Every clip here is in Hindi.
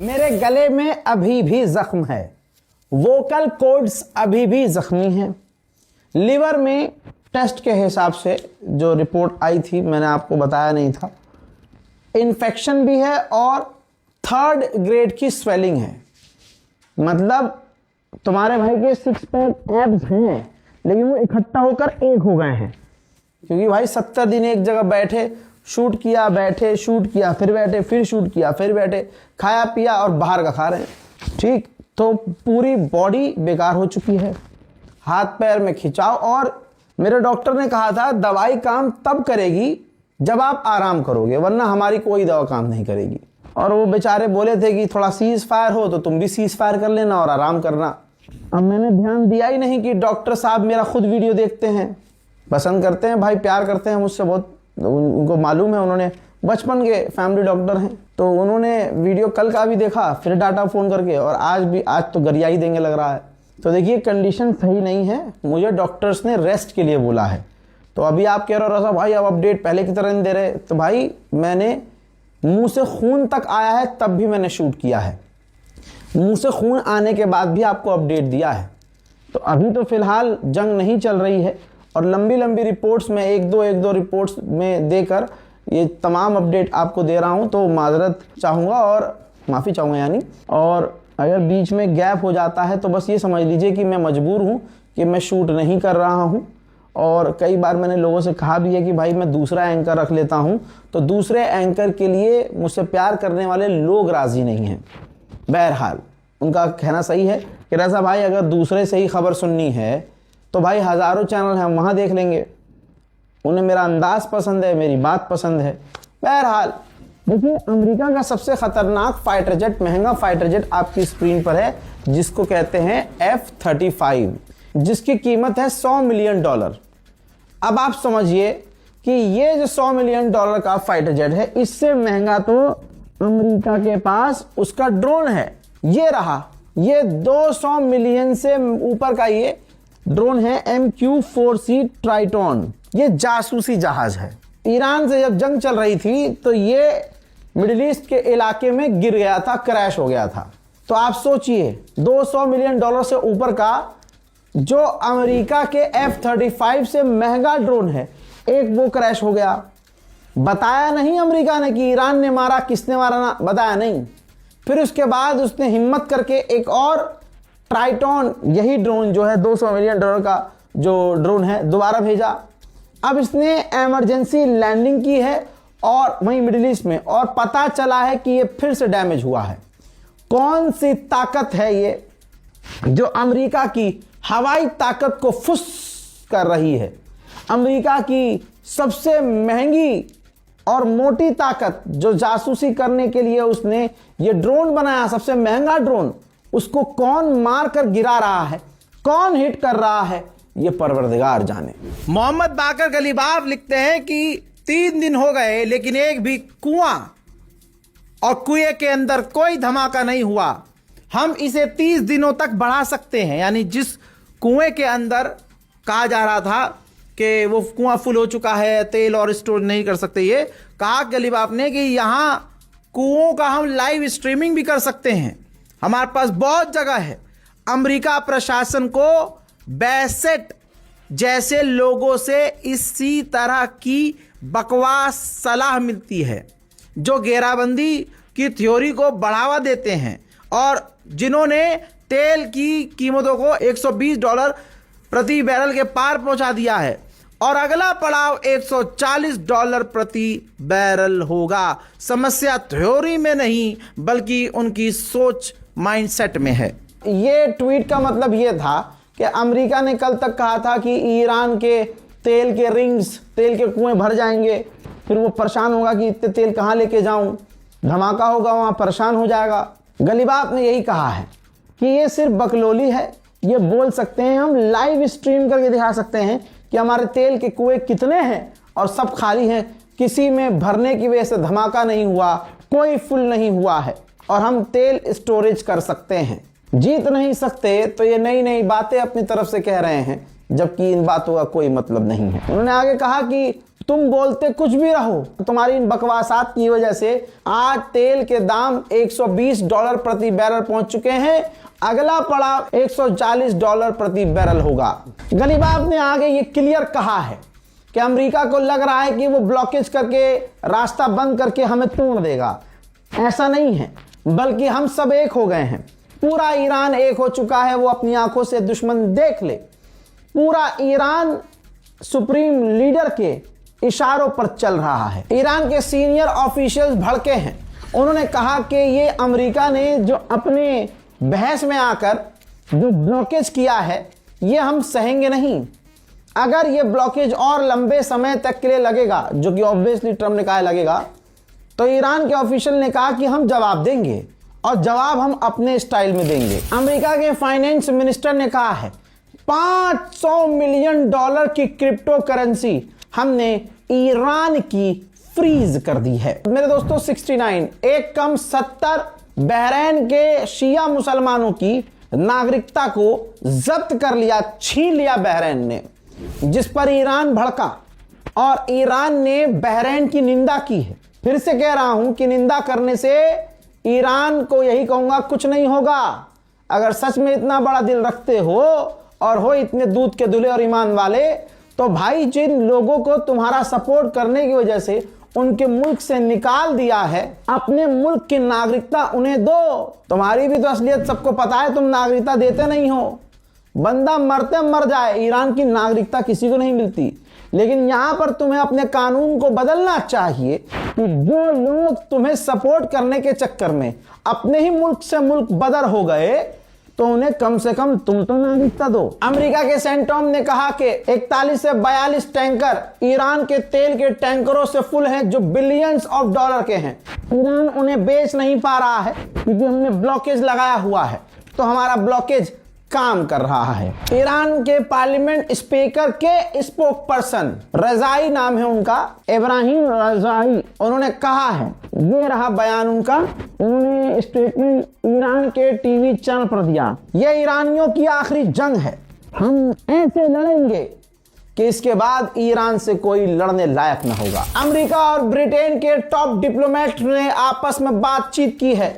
मेरे गले में अभी भी जख्म है, वोकल कॉर्ड्स अभी भी जख्मी हैं। लिवर में टेस्ट के हिसाब से जो रिपोर्ट आई थी, मैंने आपको बताया नहीं था, इन्फेक्शन भी है और 3rd ग्रेड की स्वेलिंग है। मतलब तुम्हारे भाई के 6 पैक एब्स हैं, लेकिन वो इकट्ठा होकर एक हो गए हैं, क्योंकि भाई 70 दिन एक जगह बैठे, शूट किया, बैठे, शूट किया, फिर बैठे, फिर शूट किया, फिर बैठे, खाया पिया और बाहर का खा रहे हैं। ठीक, तो पूरी बॉडी बेकार हो चुकी है, हाथ पैर में खिंचाव। और मेरे डॉक्टर ने कहा था दवाई काम तब करेगी जब आप आराम करोगे, वरना हमारी कोई दवा काम नहीं करेगी। और वो बेचारे बोले थे कि थोड़ा सीज फायर हो तो तुम भी सीज फायर कर लेना और आराम करना। अब मैंने ध्यान दिया ही नहीं कि डॉक्टर साहब मेरा खुद वीडियो देखते हैं, पसंद करते हैं भाई, प्यार करते हैं मुझसे बहुत, उनको मालूम है, उन्होंने बचपन के फैमिली डॉक्टर हैं, तो उन्होंने वीडियो कल का भी देखा, फिर डाटा फ़ोन करके, और आज तो गरिया ही देंगे लग रहा है। तो देखिए कंडीशन सही नहीं है, मुझे डॉक्टर्स ने रेस्ट के लिए बोला है। तो अभी आप कह रहे हो रसा भाई अब अपडेट पहले की तरह नहीं दे रहे, तो भाई मैंने मुंह से खून तक आया है तब भी मैंने शूट किया है, मुंह से खून आने के बाद भी आपको अपडेट दिया है। तो अभी तो फिलहाल जंग नहीं चल रही है, और लंबी लंबी रिपोर्ट्स में एक दो रिपोर्ट्स में देकर ये तमाम अपडेट आपको दे रहा हूं, तो माजरत चाहूँगा और माफ़ी चाहूँगा यानी। और अगर बीच में गैप हो जाता है तो बस ये समझ लीजिए कि मैं मजबूर हूँ कि मैं शूट नहीं कर रहा हूँ। और कई बार मैंने लोगों से कहा भी है कि भाई मैं दूसरा एंकर रख लेता हूँ, तो दूसरे एंकर के लिए मुझसे प्यार करने वाले लोग राज़ी नहीं हैं। बहरहाल उनका कहना सही है कि रज़ा भाई अगर दूसरे से ही खबर सुननी है तो भाई हज़ारों चैनल हैं, हम वहाँ देख लेंगे, उन्हें मेरा अंदाज़ पसंद है, मेरी बात पसंद है। बहरहाल देखिए, अमेरिका का सबसे ख़तरनाक फाइटर जेट, महंगा फाइटर जेट आपकी स्क्रीन पर है, जिसको कहते हैं F-35, जिसकी कीमत है $100 मिलियन। अब आप समझिए कि ये जो $100 मिलियन का फाइटर जेट है, इससे महंगा तो अमेरिका के पास उसका ड्रोन है। ये रहा, ये 200 मिलियन से ऊपर का ये ड्रोन है, MQ-4C ट्राइटॉन। ये जासूसी जहाज है। ईरान से जब जंग चल रही थी तो ये मिडिल ईस्ट के इलाके में गिर गया था, क्रैश हो गया था। तो आप सोचिए $200 मिलियन से ऊपर का जो अमेरिका के F-35 से महंगा ड्रोन है, एक वो क्रैश हो गया। बताया नहीं अमेरिका ने कि ईरान ने मारा, किसने मारा, ना बताया नहीं। फिर उसके बाद उसने हिम्मत करके एक और ट्राइटॉन, यही ड्रोन जो है $200 मिलियन का जो ड्रोन है, दोबारा भेजा। अब इसने इमरजेंसी लैंडिंग की है और वहीं मिडिल ईस्ट में, और पता चला है कि ये फिर से डैमेज हुआ है। कौन सी ताकत है ये जो अमेरिका की हवाई ताकत को फुस कर रही है? अमेरिका की सबसे महंगी और मोटी ताकत जो जासूसी करने के लिए उसने ये ड्रोन बनाया, सबसे महंगा ड्रोन, उसको कौन मार कर गिरा रहा है, कौन हिट कर रहा है, ये परवरदिगार जाने। मोहम्मद बाकर गलीबाफ लिखते हैं कि 3 दिन हो गए लेकिन एक भी कुआं और कुएं के अंदर कोई धमाका नहीं हुआ। हम इसे 30 दिनों तक बढ़ा सकते हैं। यानी जिस कुएं के अंदर कहा जा रहा था कि वो कुआं फुल हो चुका है, तेल और स्टोर नहीं कर सकते, ये कहा गलीबाफ ने कि यहां कुओं का हम लाइव स्ट्रीमिंग भी कर सकते हैं, हमारे पास बहुत जगह है। अमेरिका प्रशासन को बैसेट जैसे लोगों से इसी तरह की बकवास सलाह मिलती है, जो घेराबंदी की थ्योरी को बढ़ावा देते हैं और जिन्होंने तेल की कीमतों को $120 प्रति बैरल के पार पहुंचा दिया है, और अगला पड़ाव $140 प्रति बैरल होगा। समस्या थ्योरी में नहीं बल्कि उनकी सोच, माइंडसेट में है। ये ट्वीट का मतलब ये था कि अमेरिका ने कल तक कहा था कि ईरान के तेल के रिंग्स, तेल के कुएं भर जाएंगे, फिर वो परेशान होगा कि इतने तेल कहाँ लेके जाऊं, धमाका होगा वहाँ, परेशान हो जाएगा। गलीबाफ ने यही कहा है कि ये सिर्फ बकलोली है। ये बोल सकते हैं, हम लाइव स्ट्रीम करके दिखा सकते हैं कि हमारे तेल के कुएं कितने हैं और सब खाली हैं, किसी में भरने की वजह से धमाका नहीं हुआ, कोई फुल नहीं हुआ है, और हम तेल स्टोरेज कर सकते हैं। जीत नहीं सकते तो ये नई नई बातें अपनी तरफ से कह रहे हैं जबकि इन बातों का कोई मतलब नहीं है। उन्होंने आगे कहा कि तुम बोलते कुछ भी रहो, तुम्हारी इन बकवासात की वजह से आज तेल के दाम $120 प्रति बैरल पहुंच चुके हैं, अगला पड़ाव $140 प्रति बैरल होगा। गनीबाब ने आगे ये क्लियर कहा है कि अमेरिका को लग रहा है कि वो ब्लॉकेज करके, रास्ता बंद करके हमें तोड़ देगा। ऐसा नहीं है, बल्कि हम सब एक हो गए हैं। पूरा ईरान एक हो चुका है, वो अपनी आंखों से दुश्मन देख ले। पूरा ईरान सुप्रीम लीडर के इशारों पर चल रहा है। ईरान के सीनियर ऑफिशियल्स भड़के हैं। उन्होंने कहा कि ये अमेरिका ने जो अपने बहस में आकर जो ब्लॉकेज किया है, ये हम सहेंगे नहीं। अगर ये ब्लॉकेज और लंबे समय तक के लिए लगेगा, जो कि ऑब्वियसली ट्रम्प ने कहा लगेगा, तो ईरान के ऑफिशियल ने कहा कि हम जवाब देंगे और जवाब हम अपने स्टाइल में देंगे। अमेरिका के फाइनेंस मिनिस्टर ने कहा है $500 मिलियन की क्रिप्टो करेंसी हमने ईरान की फ्रीज कर दी है। मेरे दोस्तों 69 एक कम 70 बहरीन के शिया मुसलमानों की नागरिकता को जब्त कर लिया, छीन लिया बहरीन ने, जिस पर ईरान भड़का और ईरान ने बहरीन की निंदा की है। फिर से कह रहा हूं कि निंदा करने से ईरान को यही कहूंगा कुछ नहीं होगा। अगर सच में इतना बड़ा दिल रखते हो और हो इतने दूध के दुले और ईमान वाले, तो भाई जिन लोगों को तुम्हारा सपोर्ट करने की वजह से उनके मुल्क से निकाल दिया है, अपने मुल्क की नागरिकता उन्हें दो। तुम्हारी भी तो असलियत सबको पता है, तुम नागरिकता देते नहीं हो। बंदा मरते मर जाए, ईरान की नागरिकता किसी को नहीं मिलती। लेकिन यहां पर तुम्हें अपने कानून को बदलना चाहिए कि जो लोग तुम्हें सपोर्ट करने के चक्कर में अपने ही मुल्क से मुल्क बदर हो गए, तो उन्हें कम से कम तुम तो नागरिकता दो। अमेरिका के सेंटॉम ने कहा कि 41 से 42 टैंकर ईरान के तेल के टैंकरों से फुल हैं, जो बिलियंस ऑफ डॉलर के हैं। ईरान उन्हें बेच नहीं पा रहा है क्योंकि हमने ब्लॉकेज लगाया हुआ है, तो हमारा ब्लॉकेज काम कर रहा है। ईरान के पार्लियामेंट स्पीकर के स्पोक पर्सन, रजाई नाम है उनका, इब्राहिम रजाई, उन्होंने कहा है, ये रहा बयान उनका। उन्होंने स्टेटमेंट ईरान के टीवी चैनल पर दिया, ये ईरानियों की आखिरी जंग है, हम ऐसे लड़ेंगे कि इसके बाद ईरान से कोई लड़ने लायक न होगा। अमेरिका और ब्रिटेन के टॉप डिप्लोमेट ने आपस में बातचीत की है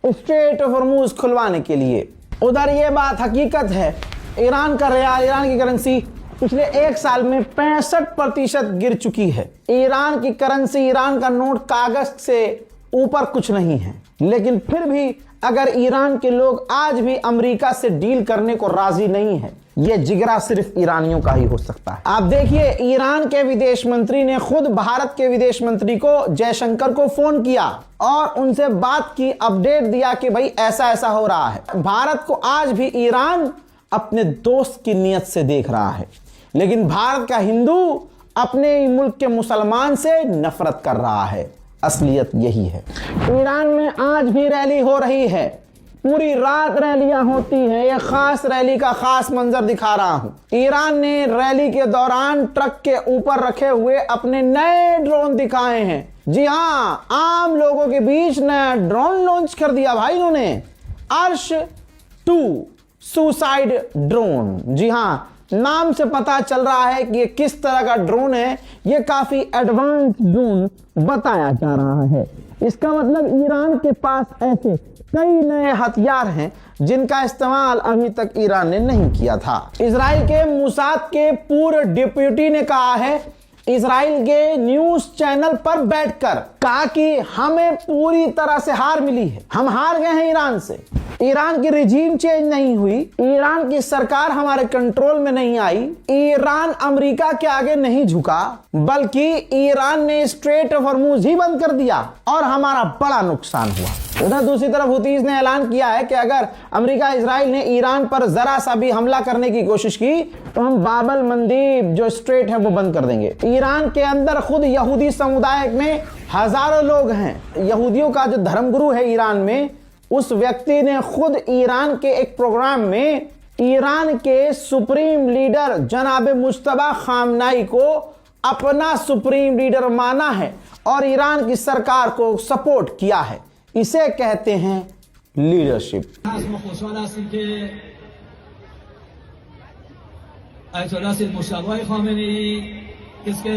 स्ट्रेट ऑफ हॉर्मुज खुलवाने के लिए। उधर ये बात हकीकत है, ईरान का रियाल, ईरान की करेंसी पिछले एक साल में 65% गिर चुकी है। ईरान की करेंसी, ईरान का नोट कागज से ऊपर कुछ नहीं है। लेकिन फिर भी अगर ईरान के लोग आज भी अमेरिका से डील करने को राजी नहीं है, ये जिगरा सिर्फ ईरानियों का ही हो सकता है। आप देखिए, ईरान के विदेश मंत्री ने खुद भारत के विदेश मंत्री को, जयशंकर को फोन किया और उनसे बात की, अपडेट दिया कि भाई ऐसा ऐसा हो रहा है। भारत को आज भी ईरान अपने दोस्त की नियत से देख रहा है, लेकिन भारत का हिंदू अपने मुल्क के मुसलमान से नफरत कर रहा है। असलियत यही है। ईरान में आज भी रैली हो रही है, पूरी रात रैलियां होती हैं। एक खास रैली का खास मंजर दिखा रहा हूं। ईरान ने रैली के दौरान ट्रक के ऊपर रखे हुए अपने नए ड्रोन दिखाए हैं। जी हां, आम लोगों के बीच नया ड्रोन लॉन्च कर दिया भाई इन्होंने, अर्श 2 सुसाइड ड्रोन। जी हां, नाम से पता चल रहा है कि ये किस तरह का ड्रोन है। ये काफी एडवांस ड्रोन बताया जा रहा है। इसका मतलब ईरान के पास ऐसे कई नए हथियार हैं जिनका इस्तेमाल अभी तक ईरान ने नहीं किया था। इजराइल के मूसाद के पूर्व डिप्यूटी ने कहा है, इजराइल के न्यूज चैनल पर बैठकर कहा कि हमें पूरी तरह से हार मिली है, हम हार गए हैं ईरान से। ईरान की रिजीम चेंज नहीं हुई, ईरान की सरकार हमारे कंट्रोल में नहीं आई, ईरान अमेरिका के आगे नहीं झुका, बल्कि ईरान ने स्ट्रेट ऑफ हॉर्मुज ही बंद कर दिया और हमारा बड़ा नुकसान हुआ। उधर दूसरी तरफ हुतीज ने ऐलान किया है कि अगर अमेरिका इजराइल ने ईरान पर जरा सा भी हमला करने की कोशिश की तो हम बाबल मंदीब जो स्ट्रेट है वो बंद कर देंगे। ईरान के अंदर खुद यहूदी समुदाय में हजारों लोग हैं। यहूदियों का जो धर्मगुरु है ईरान में, उस व्यक्ति ने खुद ईरान के एक प्रोग्राम में ईरान के सुप्रीम लीडर जनाब मुश्तबा खामनाई को अपना सुप्रीम लीडर माना है और ईरान की सरकार को सपोर्ट किया है। इसे कहते हैं leadership. Ayatollah Syed Mushtaba Khamenei, किसके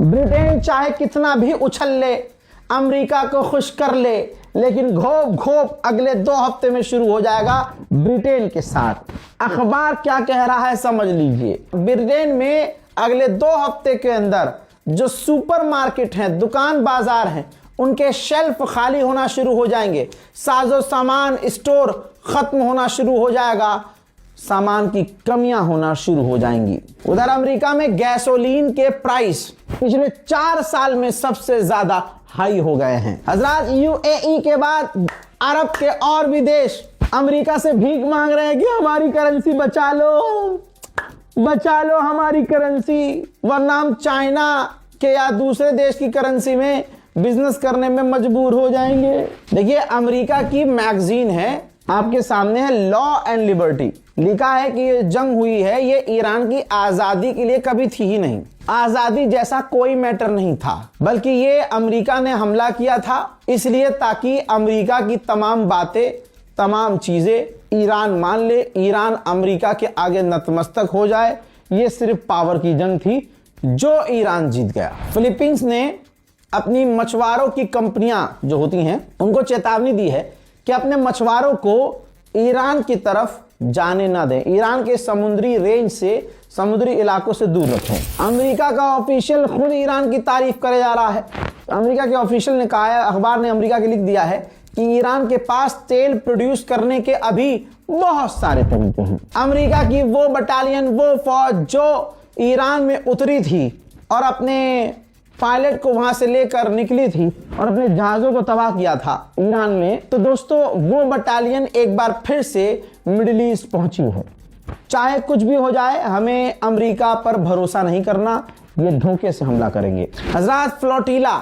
ब्रिटेन चाहे कितना भी उछल ले, अमेरिका को खुश कर ले, लेकिन घोप घोप अगले 2 हफ्ते में शुरू हो जाएगा ब्रिटेन के साथ। अखबार क्या कह रहा है समझ लीजिए। ब्रिटेन में अगले 2 हफ्ते के अंदर जो सुपरमार्केट हैं, दुकान बाजार हैं, उनके शेल्फ खाली होना शुरू हो जाएंगे, साजो सामान स्टोर खत्म होना शुरू हो जाएगा, सामान की कमियां होना शुरू हो जाएंगी। उधर अमेरिका में गैसोलीन के प्राइस पिछले 4 साल में सबसे ज्यादा हाई हो गए हैं। हजरात, यूएई के बाद अरब के और भी देश अमेरिका से भीख मांग रहे हैं कि हमारी करेंसी बचा लो हमारी करेंसी, वरना हम चाइना के या दूसरे देश की करेंसी में बिजनेस करने में मजबूर हो जाएंगे। देखिए, अमेरिका की मैगजीन है, आपके सामने है, लॉ एंड लिबर्टी। लिखा है कि ये जंग हुई है, ये ईरान की आजादी के लिए कभी थी ही नहीं। आजादी जैसा कोई मैटर नहीं था, बल्कि ये अमेरिका ने हमला किया था इसलिए ताकि अमेरिका की तमाम बातें, तमाम चीजें ईरान मान ले, ईरान अमेरिका के आगे नतमस्तक हो जाए। ये सिर्फ पावर की जंग थी जो ईरान जीत गया। फिलीपींस ने अपनी मछुआरों की कंपनियां जो होती हैं उनको चेतावनी दी है कि अपने मछुआरों को ईरान की तरफ जाने ना दें, ईरान के समुद्री रेंज से, समुद्री इलाकों से दूर रखें। अमेरिका का ऑफिशियल खुद ईरान की तारीफ करे जा रहा है। अमेरिका के ऑफिशियल ने कहा है, अखबार ने अमेरिका के लिख दिया है कि ईरान के पास तेल प्रोड्यूस करने के अभी बहुत सारे तरीके हैं। अमेरिका की वो बटालियन, वो फौज जो ईरान में उतरी थी और अपने पायलट को वहां से लेकर निकली थी और अपने जहाजों को तबाह किया था ईरान में, तो दोस्तों वो बटालियन एक बार फिर से मिडिल ईस्ट पहुंची है। चाहे कुछ भी हो जाए, हमें अमेरिका पर भरोसा नहीं करना, ये धोखे से हमला करेंगे। हजरात, फ्लोटिला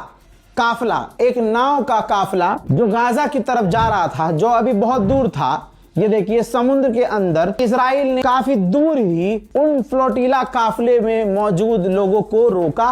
काफिला, एक नाव का काफिला जो गाजा की तरफ जा रहा था, जो अभी बहुत दूर था, ये देखिए समुद्र के अंदर इजराइल ने काफी दूर ही उन फ्लोटिला काफिले में मौजूद लोगों को रोका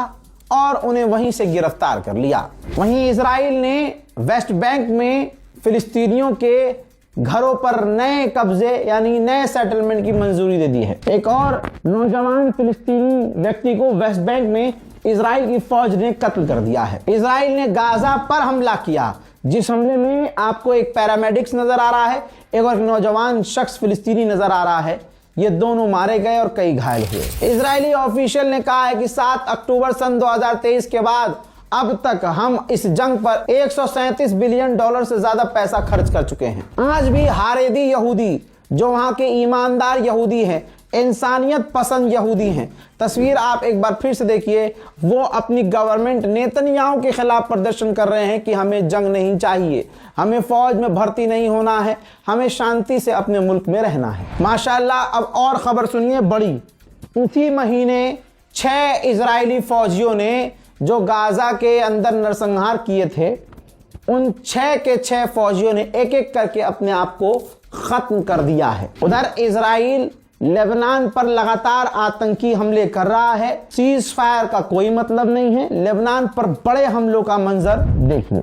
और उन्हें वहीं से गिरफ्तार कर लिया। वहीं इजराइल ने वेस्ट बैंक में फिलिस्तीनियों के घरों पर नए कब्जे यानी नए सेटलमेंट की मंजूरी दे दी है। एक और नौजवान फिलिस्तीनी व्यक्ति को वेस्ट बैंक में इजराइल की फौज ने कत्ल कर दिया है। इजराइल ने गाजा पर हमला किया, जिस हमले में आपको एक पैरामेडिक्स नजर आ रहा है, एक और नौजवान शख्स फिलिस्तीनी नजर आ रहा है। ये दोनों मारे गए और कई घायल हुए। इजरायली ऑफिशियल ने कहा है कि 7 अक्टूबर सन 2023 के बाद अब तक हम इस जंग पर 137 बिलियन डॉलर से ज्यादा पैसा खर्च कर चुके हैं। आज भी हारेदी यहूदी, जो वहां के ईमानदार यहूदी हैं, इंसानियत पसंद यहूदी हैं, तस्वीर आप एक बार फिर से देखिए, वो अपनी गवर्नमेंट नेतन्याहू के खिलाफ प्रदर्शन कर रहे हैं कि हमें जंग नहीं चाहिए, हमें फौज में भर्ती नहीं होना है, हमें शांति से अपने मुल्क में रहना है। माशाल्लाह, अब और खबर सुनिए बड़ी। इसी महीने 6 इजरायली फौजियों ने जो गाजा के अंदर नरसंहार किए थे, उन 6 के 6 फौजियों ने एक एक करके अपने आप को खत्म कर दिया है। उधर इजराइल लेबनान पर लगातार आतंकी हमले कर रहा है। सीज फायर का कोई मतलब नहीं है। लेबनान पर बड़े हमलों का मंजर देखिए।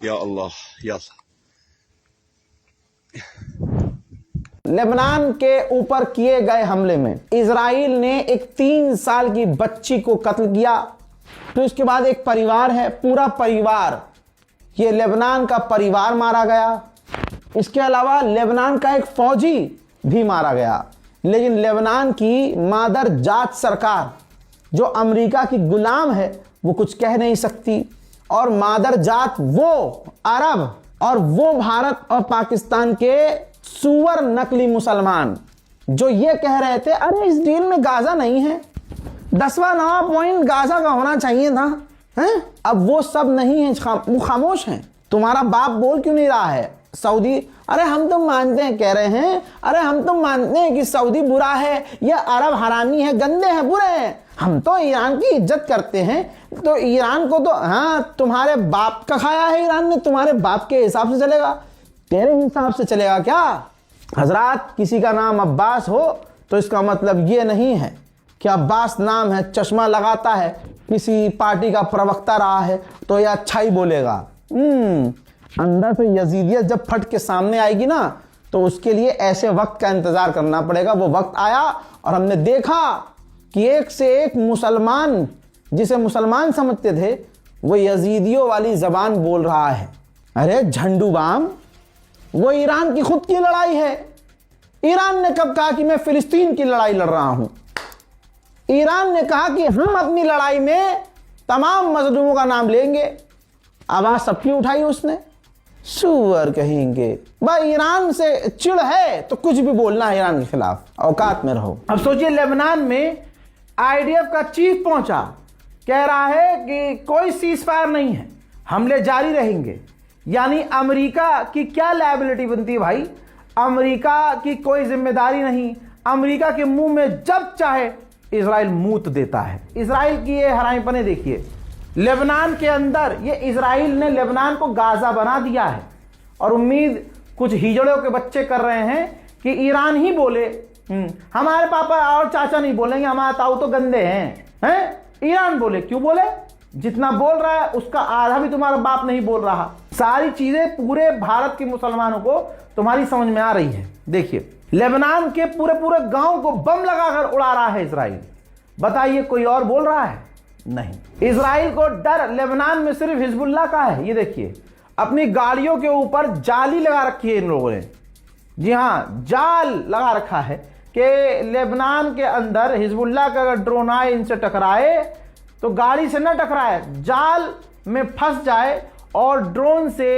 या अल्लाह या लेबनान के ऊपर किए गए हमले में इजराइल ने एक 3 साल की बच्ची को कत्ल किया। तो इसके बाद एक परिवार है, पूरा परिवार, ये लेबनान का परिवार मारा गया। इसके अलावा लेबनान का एक फौजी भी मारा गया। लेकिन लेबनान की मादर जात सरकार, जो अमेरिका की गुलाम है, वो कुछ कह नहीं सकती और मादर जात वो अरब और वो भारत और पाकिस्तान के सुअर नकली मुसलमान जो ये कह रहे थे अरे इस डील में गाजा नहीं है, 10वां 9वां पॉइंट गाजा का होना चाहिए था, हैं? अब वो सब नहीं है, वो खामोश हैं। तुम्हारा बाप बोल क्यों नहीं रहा है? सऊदी, अरे हम तो मानते हैं, कह रहे हैं अरे हम तो मानते हैं कि सऊदी बुरा है, ये अरब हरामी है, गंदे हैं, बुरे हैं, हम तो ईरान की इज्जत करते हैं, तो ईरान को तो हाँ तुम्हारे बाप का खाया है ईरान ने, तुम्हारे बाप के हिसाब से चलेगा, तेरे हिसाब से चलेगा क्या? हजरात, किसी का नाम अब्बास हो तो इसका मतलब ये नहीं है कि अब्बास नाम है, चश्मा लगाता है, किसी पार्टी का प्रवक्ता रहा है तो ये अच्छा ही बोलेगा। अंदर से यजीदियत जब फट के सामने आएगी ना तो उसके लिए ऐसे वक्त का इंतजार करना पड़ेगा। वो वक्त आया और हमने देखा कि एक से एक मुसलमान जिसे मुसलमान समझते थे वो यजीदियों वाली जबान बोल रहा है। अरे झंडू बाम, वो ईरान की खुद की लड़ाई है। ईरान ने कब कहा कि मैं फिलिस्तीन की लड़ाई लड़ रहा हूं? ईरान ने कहा कि हम अपनी लड़ाई में तमाम मजलूमों का नाम लेंगे। आवाज सबकी उठाई उसने। सुअर कहेंगे भाई, ईरान से चिढ़ है तो कुछ भी बोलना है ईरान के खिलाफ, औकात में रहो। अब सोचिए, लेबनान में आईडीएफ का चीफ पहुंचा, कह रहा है कि कोई सीज फायर नहीं है, हमले जारी रहेंगे। यानी अमेरिका की क्या लायबिलिटी बनती है भाई? अमेरिका की कोई जिम्मेदारी नहीं। अमेरिका के मुंह में जब चाहे इजराइल मूत देता है। इजराइल की ये हरामीपने देखिए, लेबनान के अंदर ये इजराइल ने लेबनान को गाजा बना दिया है और उम्मीद कुछ हिजड़ों के बच्चे कर रहे हैं कि ईरान ही बोले, हमारे पापा और चाचा नहीं बोलेंगे, हमारे ताऊ तो गंदे हैं? ईरान बोले। क्यों बोले? जितना बोल रहा है उसका आधा भी तुम्हारा बाप नहीं बोल रहा। सारी चीजें पूरे भारत के मुसलमानों को तुम्हारी समझ में आ रही है। देखिए, लेबनान के पूरे पूरे गांव को बम लगाकर उड़ा रहा है इजराइल। बताइए कोई और बोल रहा है? नहीं। इजराइल को डर लेबनान में सिर्फ हिजबुल्लाह का है। ये देखिए, अपनी गाड़ियों के ऊपर जाली लगा रखी है इन लोगों ने। जी हां, जाल लगा रखा है कि लेबनान के अंदर हिजबुल्लाह का अगर ड्रोन आए, इनसे टकराए तो गाड़ी से न टकराए, जाल में फंस जाए और ड्रोन से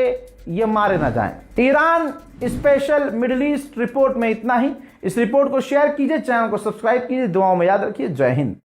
ये मारे ना जाएं। Iran special middle east report में इतना ही। इस रिपोर्ट को शेयर कीजिए, चैनल को सब्सक्राइब कीजिए, दुआओं में याद रखिए। जय हिंद।